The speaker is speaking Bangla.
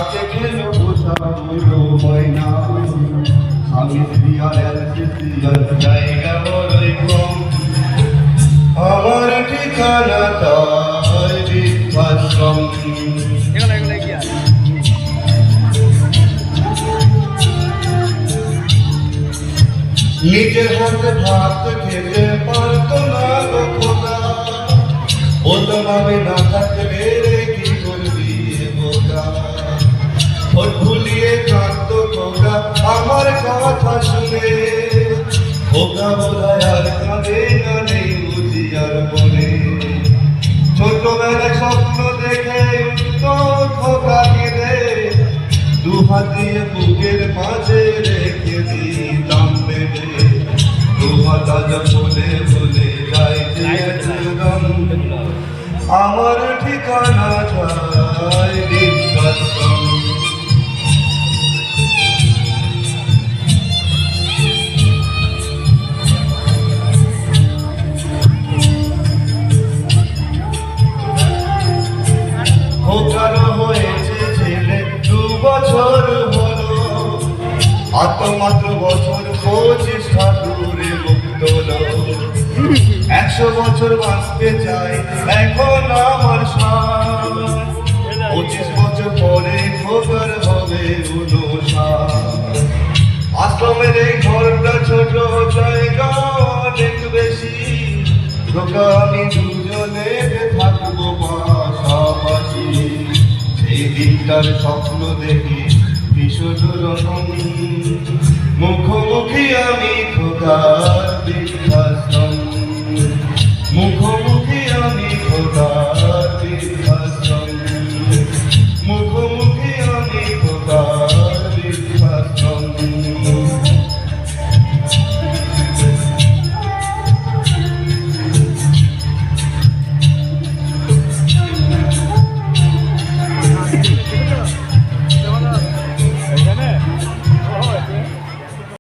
রাতে খেলো বোঝা হলো ময়না স্বামী স্ত্রী আর জায়গা বড়ই কম আমার ঠিকানা তাই বৃদ্ধাশ্রম নিজের হাতে ভাত খেতে পারতো না গো খোদা বলতাম আমি না থাকলে কি করবি বোকা ঠোঁট ফুলিয়ে কাঁদতো খোকা আমার কথা শুনে খোকা বোধহয় আর কাঁদে না নেই বুঝি আর বলে ছোটবেলায় স্বপ্ন দেখে খোকা কেঁদে দু হাত দিয়ে বুকের মাঝে রেখে দিতাম বেঁধে দু হাত আজ বলে বলে যাই আমার ঠিকানা যায় বৃদ্ধাশ্রম খোকারও হয়েছে ছেলে 2 বছর হলো মাত্র বছর 25 ঠাকুরে মুক্ত 100 বছর বাঁচতে চাই এখন আমার 25 বছর পরে খোকার হবে 59 আশ্রমের এই ঘরটা ছোট জায়গা অনেক বেশি খোকা আমি দুজনে থাকবো পাশাপাশি সেই দিনটার স্বপ্ন দেখি ভীষণ রকম মুখোমুখি আমি খোকার বৃদ্ধাশ্রম মুখোমুখি